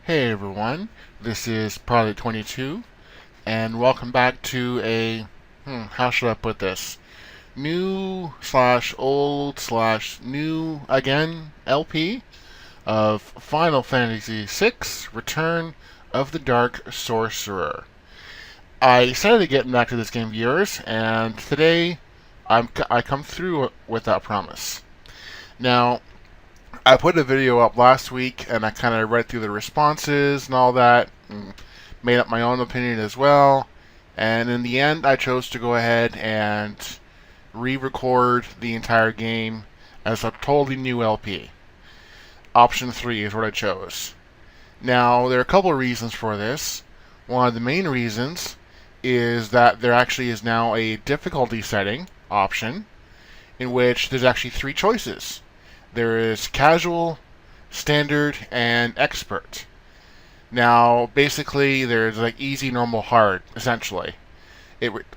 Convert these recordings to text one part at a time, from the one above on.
Hey everyone, this is Pilot 22, and welcome back to a, how should I put this? New slash old slash new again LP of Final Fantasy VI Return of the Dark Sorcerer. I decided to get back to this game, viewers, and today I come through with that promise. Now, I put a video up last week and I kind of read through the responses and all that, and made up my own opinion as well. And in the end, I chose to go ahead and re-record the entire game as a totally new LP. Option 3 is what I chose. Now, there are a couple of reasons for this. One of the main reasons is that there actually is now a difficulty setting option in which there's actually 3 choices. There is casual, standard, and expert. Now, basically, there's like easy, normal, hard, essentially.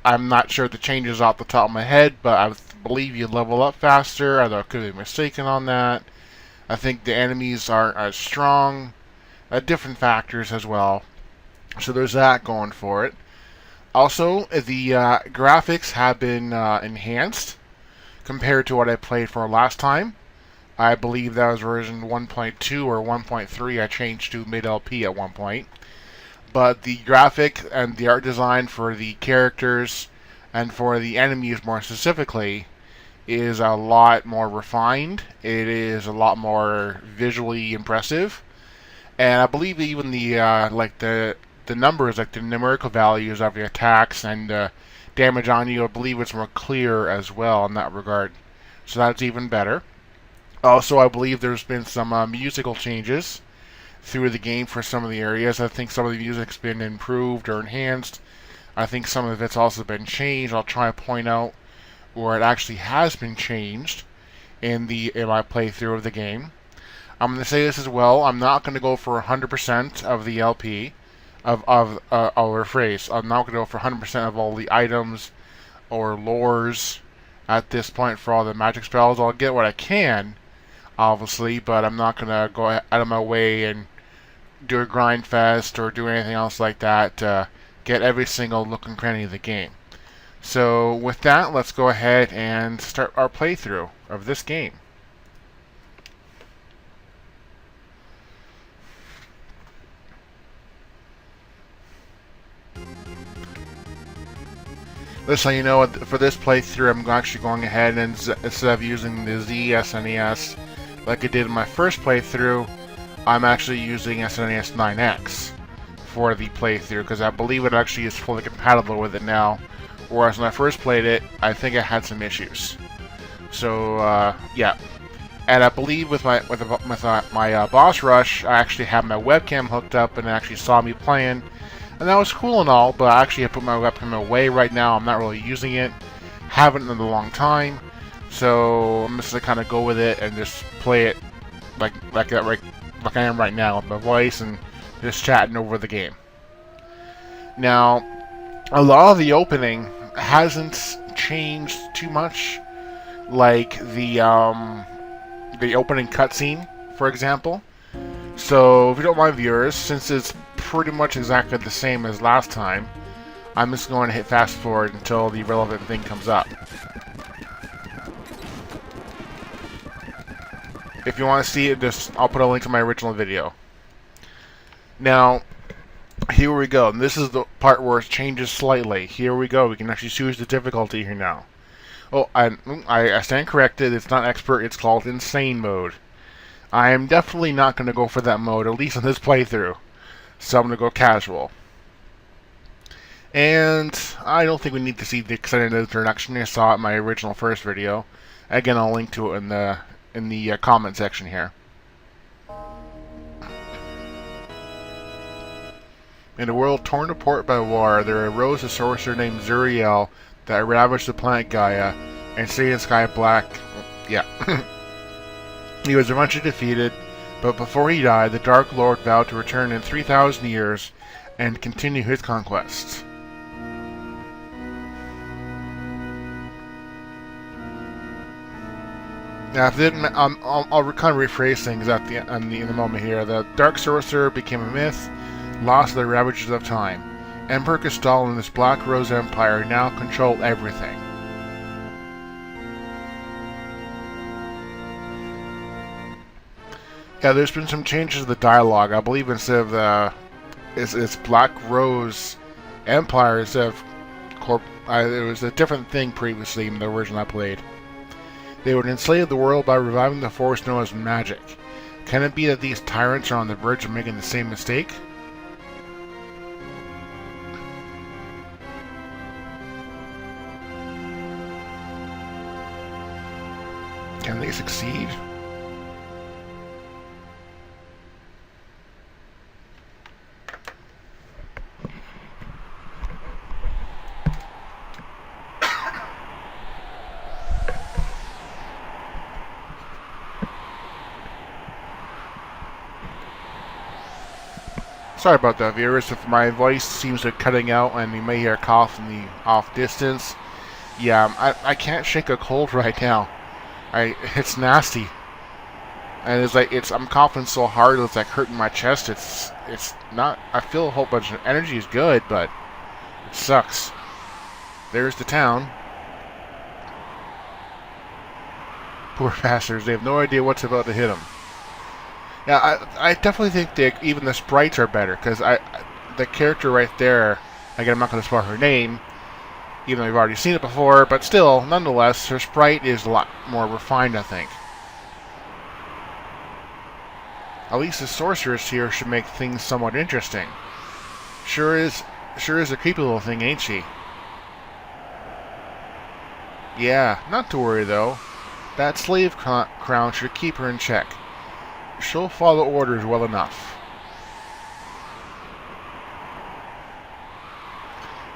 I'm not sure the changes off the top of my head, but I believe you level up faster. I could be mistaken on that. I think the enemies aren't as strong. Different factors as well. So there's that going for it. Also, the graphics have been enhanced compared to what I played for last time. I believe that was version 1.2 or 1.3. I changed to mid-LP at one point. But the graphic and the art design for the characters and for the enemies more specifically is a lot more refined. It is a lot more visually impressive. And I believe even the the numbers, like the numerical values of the attacks and damage on you, I believe it's more clear as well in that regard. So that's even better. Also, I believe there's been some musical changes through the game for some of the areas. I think some of the music's been improved or enhanced. I think some of it's also been changed. I'll try to point out where it actually has been changed in my playthrough of the game. I'm going to say this as well. I'm not going to go for 100% of the LP. I'll rephrase. I'm not going to go for 100% of all the items or lores at this point for all the magic spells. I'll get what I can, obviously, but I'm not going to go out of my way and do a grind fest or do anything else like that to get every single nook and cranny of the game. So with that, let's go ahead and start our playthrough of this game. Just so you know, for this playthrough, I'm actually going ahead and instead of using the SNES like I did in my first playthrough, I'm actually using SNES 9X for the playthrough because I believe it actually is fully compatible with it now. Whereas when I first played it, I think I had some issues. So yeah, and I believe with my boss rush, I actually had my webcam hooked up and it actually saw me playing. And that was cool and all, but I actually have put my webcam away right now. I'm not really using it. Haven't in a long time. So I'm just going to kind of go with it and just play it like I am right now with my voice and just chatting over the game. Now, a lot of the opening hasn't changed too much. Like the opening cutscene, for example. So, if you don't mind, viewers, since it's pretty much exactly the same as last time, I'm just going to hit fast forward until the relevant thing comes up. If you want to see it, I'll put a link to my original video. Now, here we go. And this is the part where it changes slightly. Here we go. We can actually choose the difficulty here now. Oh, I stand corrected. It's not expert. It's called insane mode. I am definitely not going to go for that mode, at least in this playthrough. So I'm going to go casual. And I don't think we need to see the extended introduction. I saw it in my original first video. Again, I'll link to it in the comment section here. In a world torn apart by war, there arose a sorcerer named Zuriel that ravaged the planet Gaia and Satan Sky Black. Yeah. He was eventually defeated, but before he died, the Dark Lord vowed to return in 3,000 years and continue his conquests. Now, if it didn't, I'll kind of rephrase things in the moment here. The Dark Sorcerer became a myth, lost to the ravages of time. Emperor Cristal and his Black Rose Empire now control everything. Yeah, there's been some changes to the dialogue. I believe instead of the it's Black Rose Empire instead of it was a different thing previously in the version I played. They would enslave the world by reviving the force known as magic. Can it be that these tyrants are on the verge of making the same mistake? Can they succeed? Sorry about that, viewers. If my voice seems to be cutting out and you may hear a cough in the off distance, yeah, I can't shake a cold right now. It's nasty, and I'm coughing so hard it's like hurting my chest. It's not. I feel a whole bunch of energy is good, but it sucks. There's the town. Poor bastards. They have no idea what's about to hit them. Yeah, I definitely think even the sprites are better, because the character right there, again, I'm not going to spoil her name, even though you've already seen it before, but still, nonetheless, her sprite is a lot more refined, I think. At least the sorceress here should make things somewhat interesting. Sure is a creepy little thing, ain't she? Yeah, not to worry though. That slave crown should keep her in check. She'll follow orders well enough.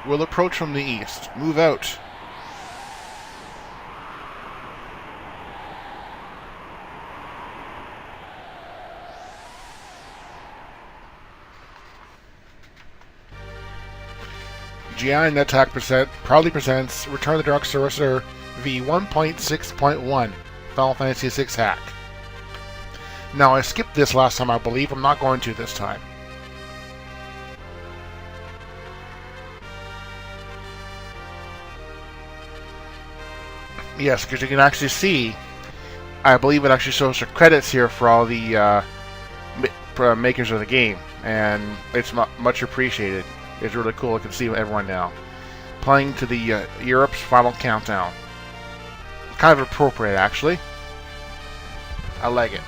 We'll approach from the east. Move out. GI Nattak proudly presents Return of the Dark Sorcerer v 1.6.1 Final Fantasy VI Hack. Now, I skipped this last time, I believe. I'm not going to this time. Yes, because you can actually see, I believe it actually shows the credits here for all the makers of the game, and it's much appreciated. It's really cool. I can see everyone now. Playing to the Europe's Final Countdown. Kind of appropriate, actually. I like it.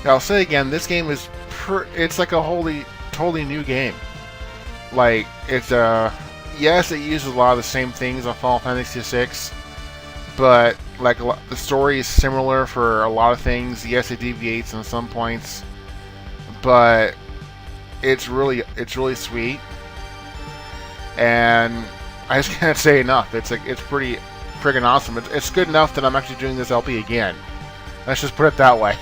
Now, I'll say again, this game is it's like a totally new game. Like, it's yes, it uses a lot of the same things on Final Fantasy VI, but like the story is similar for a lot of things. Yes, it deviates in some points, but it's really sweet, and I just can't say enough. It's pretty friggin' awesome. It's good enough that I'm actually doing this LP again. Let's just put it that way.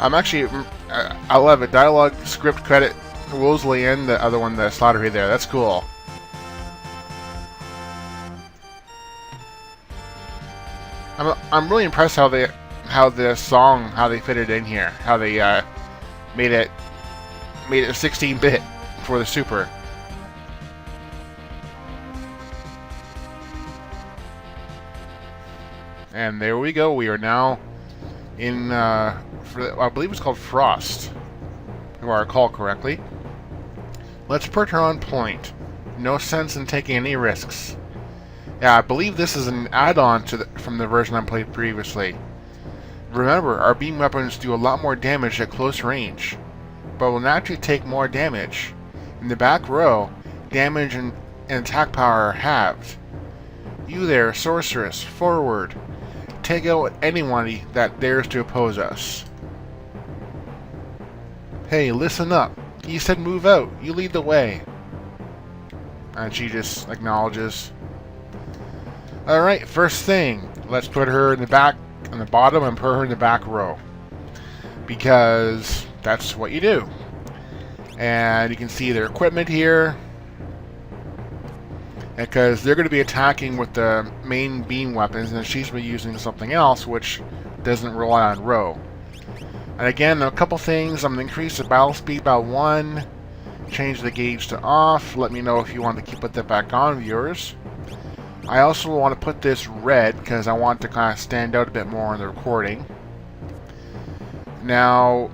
I love it. Dialogue, script, credit, Woolsey, and the other one, the Slattery there. That's cool. I'm really impressed how they fit it in here. How they made it 16-bit for the Super. And there we go. We are now in I believe it's called Fraust, if I recall correctly. Let's put her on point. No sense in taking any risks. Yeah, I believe this is an add-on from the version I played previously. Remember, our beam weapons do a lot more damage at close range, but will naturally take more damage. In the back row, damage and attack power are halved. You there, sorceress, forward. Take out anyone that dares to oppose us. Hey, listen up. You said move out. You lead the way. And she just acknowledges. Alright, first thing. Let's put her in the back, on the bottom, and put her in the back row. Because that's what you do. And you can see their equipment here. Because they're going to be attacking with the main beam weapons, and she's been using something else, which doesn't rely on row. And again, a couple things. I'm going to increase the battle speed by 1. Change the gauge to off. Let me know if you want to put that back on, viewers. I also want to put this red because I want to kind of stand out a bit more in the recording. Now,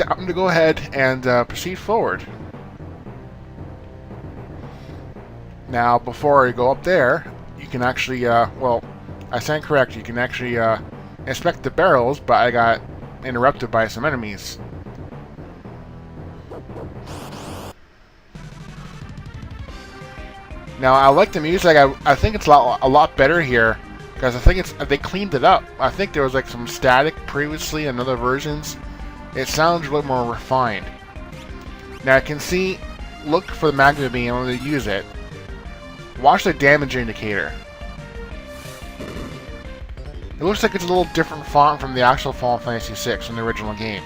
I'm going to go ahead and proceed forward. Now, before I go up there, you can actually, well, I stand correct, you can actually inspect the barrels, but I got interrupted by some enemies. Now, I like the music. I think it's a lot better here because I think they cleaned it up. I think there was like some static previously in other versions. It sounds a little more refined. Now, I can see, look for the magma beam. I'm going to use it. Watch the damage indicator. It looks like it's a little different font from the actual Final Fantasy VI from the original game.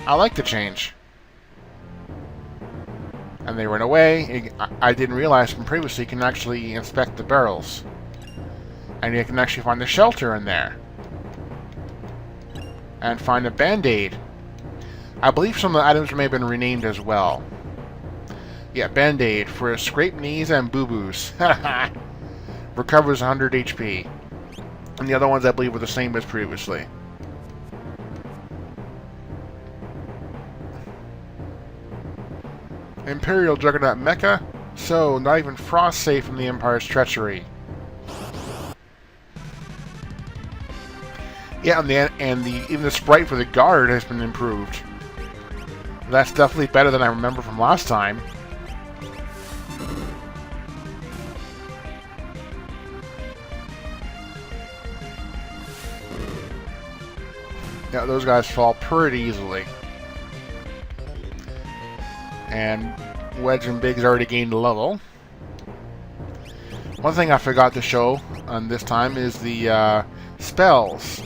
I like the change. And they ran away. I didn't realize from previously you can actually inspect the barrels. And you can actually find a shelter in there. And find a band-aid. I believe some of the items may have been renamed as well. Yeah, band-aid for scraped knees and boo-boos. Recovers 100 HP. And the other ones I believe were the same as previously. Imperial Juggernaut Mecha? So, not even Fraust safe from the Empire's treachery. Yeah, and even the sprite for the guard has been improved. That's definitely better than I remember from last time. Yeah, those guys fall pretty easily. And Wedge and Big's already gained a level. One thing I forgot to show on this time is the spells.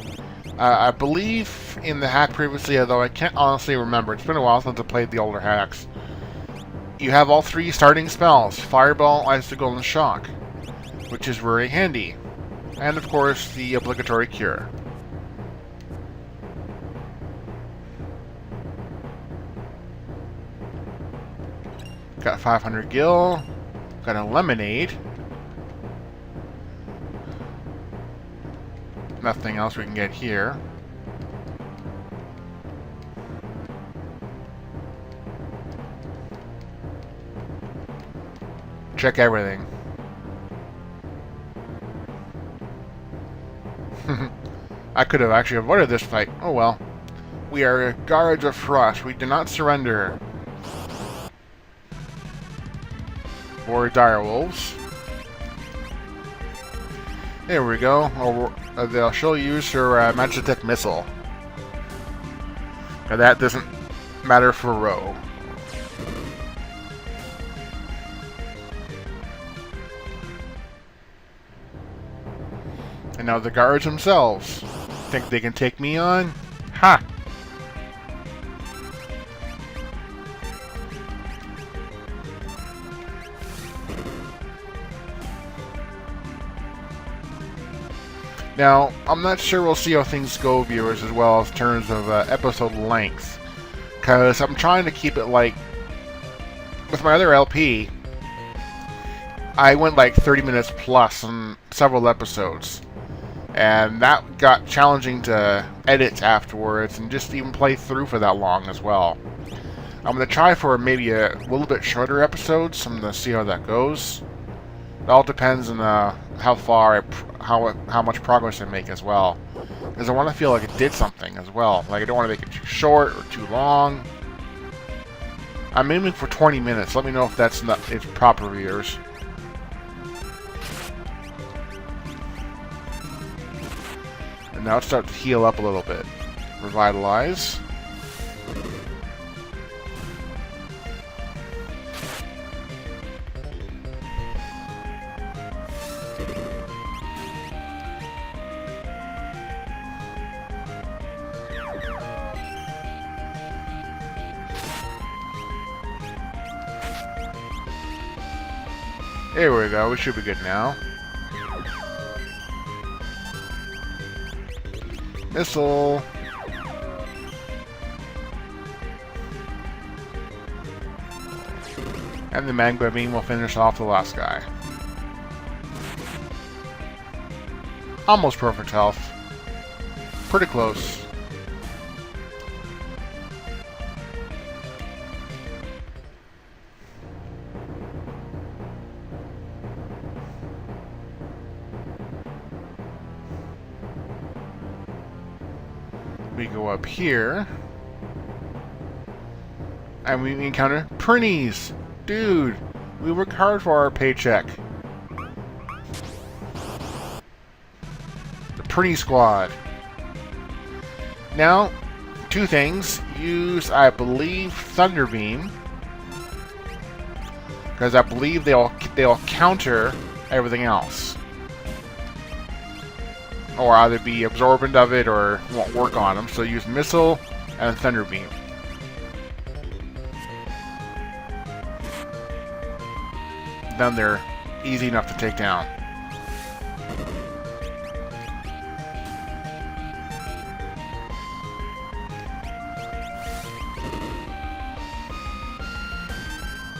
I believe in the hack previously, although I can't honestly remember. It's been a while since I played the older hacks. You have all 3 starting spells. Fireball, Icicle, and Shock. Which is very handy. And of course, the obligatory cure. Got 500 gil. Got a lemonade. Nothing else we can get here. Check everything. I could have actually avoided this fight. Oh well. We are guards of Fraust. We do not surrender. Or direwolves. There we go. They'll she'll use her Magitech missile. Now that doesn't matter for row. And now the guards themselves think they can take me on? Ha! Now, I'm not sure we'll see how things go, viewers, as well as in terms of episode length. Because I'm trying to keep it like... With my other LP, I went like 30 minutes plus on several episodes. And that got challenging to edit afterwards and just even play through for that long as well. I'm going to try for maybe a little bit shorter episodes. I'm going to see how that goes. It all depends on how much progress I make as well. Because I want to feel like it did something as well. Like I don't want to make it too short or too long. I'm aiming for 20 minutes. Let me know if that's not it's proper, viewers. And now it's starting to heal up a little bit. Revitalize. Here we go. We should be good now. Missile. And the magma beam will finish off the last guy. Almost perfect health. Pretty close. We go up here. And we encounter Prinnies! Dude, we work hard for our paycheck. The Prinnie Squad. Now, two things. Use, I believe, Thunder Beam. Because I believe they'll counter everything else. Or either be absorbent of it or won't work on them. So use Missile and Thunder Beam. Then they're easy enough to take down.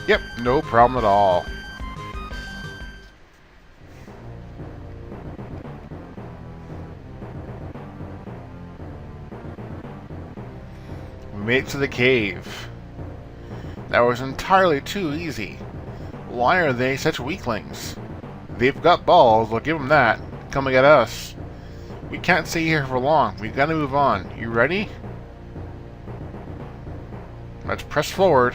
Yep, no problem at all. We made it to the cave. That was entirely too easy. Why are they such weaklings? They've got balls, we'll give them that. Coming at us. We can't stay here for long. We've got to move on. You ready? Let's press forward.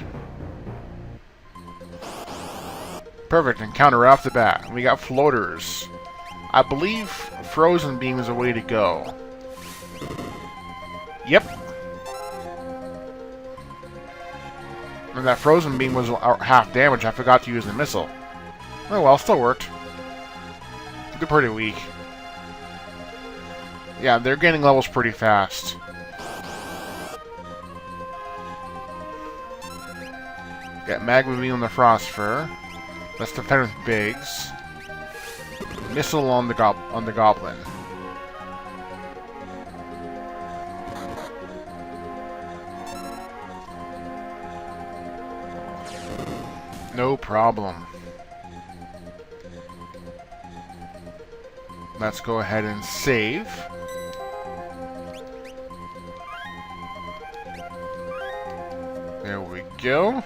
Perfect, and counter right off the bat. We got floaters. I believe Frozen Beam is a way to go. Yep. And that Frozen Beam was half damage. I forgot to use the missile. Oh well, still worked. They're pretty weak. Yeah, they're gaining levels pretty fast. Got Magma Beam on the Frost Fur. Let's defend with Biggs. Missile on the Goblin. No problem. Let's go ahead and save. There we go.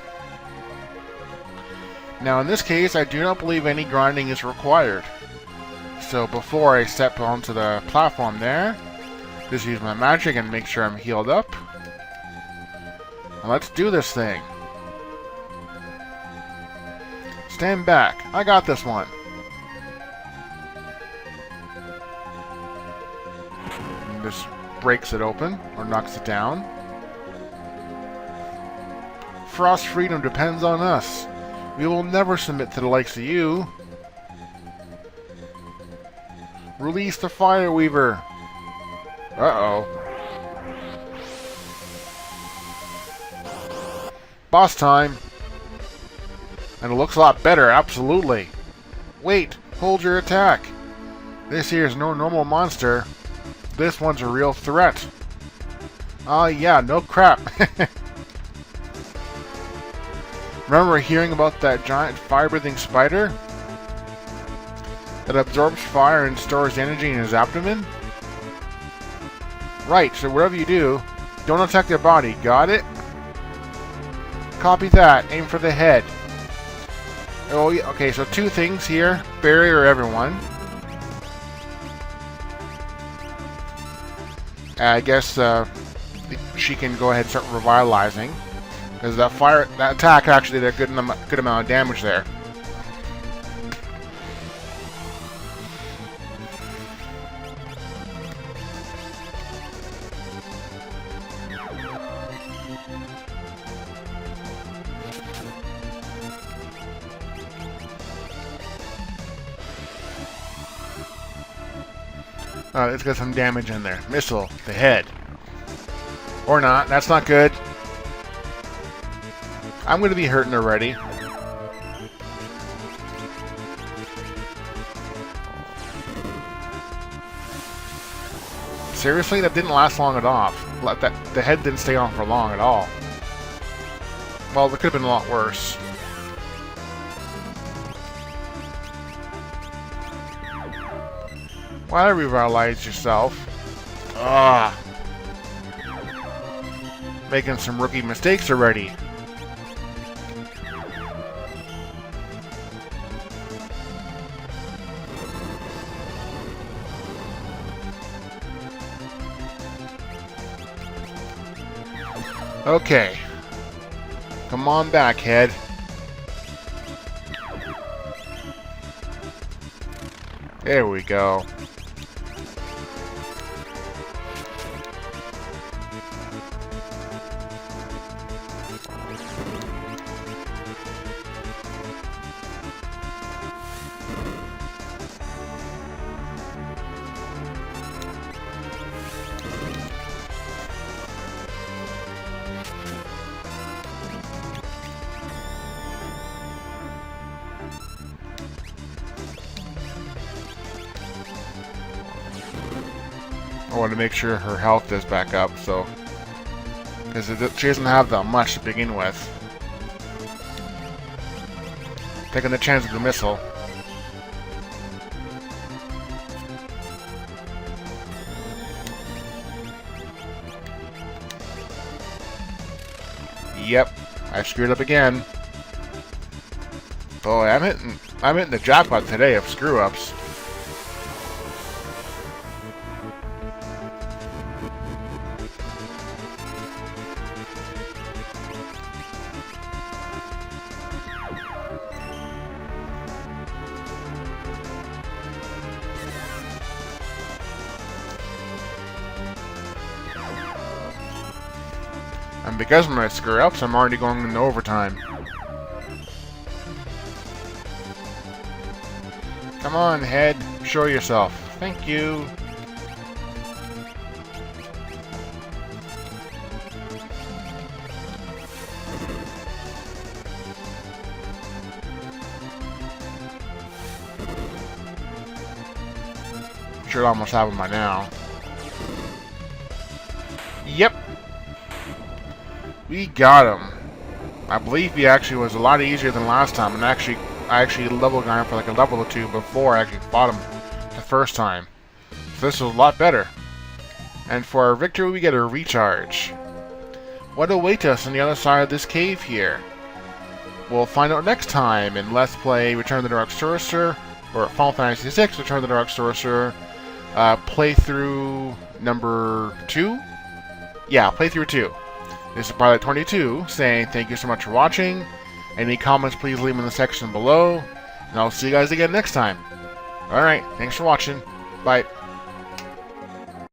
Now in this case, I do not believe any grinding is required. So before I step onto the platform there, just use my magic and make sure I'm healed up. And let's do this thing. Stand back. I got this one. And this breaks it open, or knocks it down. Frost freedom depends on us. We will never submit to the likes of you. Release the Fire Weaver. Uh-oh. Boss time. And it looks a lot better, absolutely. Wait, hold your attack. This here is no normal monster. This one's a real threat. Yeah, no crap. Remember hearing about that giant fire-breathing spider that absorbs fire and stores energy in his abdomen? Right, so whatever you do, don't attack their body, got it? Copy that, aim for the head. Oh, yeah, okay, so two things here. Barrier everyone. I guess she can go ahead and start revitalizing. Because that attack actually did a good amount of damage there. Let's get some damage in there. Missile, the head. Or not, that's not good. I'm going to be hurting already. Seriously, that didn't last long at all. The head didn't stay on for long at all. Well, it could have been a lot worse. Why revitalize yourself? Ah, making some rookie mistakes already. Okay. Come on back, head. There we go. I want to make sure her health is back up, so... because she doesn't have that much to begin with. Taking the chance of the missile. Yep, I screwed up again. Boy, I'm hitting the jackpot today of screw-ups. And because of my screw-ups, I'm already going into overtime. Come on, head. Show yourself. Thank you. Should almost have him by now. Yep. We got him. I believe he actually was a lot easier than last time, and I actually leveled him for like a level or two before I actually fought him the first time. So this was a lot better. And for our victory, we get a recharge. What awaits us on the other side of this cave here? We'll find out next time in Let's Play Return of the Dark Sorcerer, or Final Fantasy VI Return of the Dark Sorcerer, playthrough number 2? Yeah, playthrough 2. This is Pilot 22 saying thank you so much for watching. Any comments, please leave them in the section below. And I'll see you guys again next time. Alright, thanks for watching. Bye.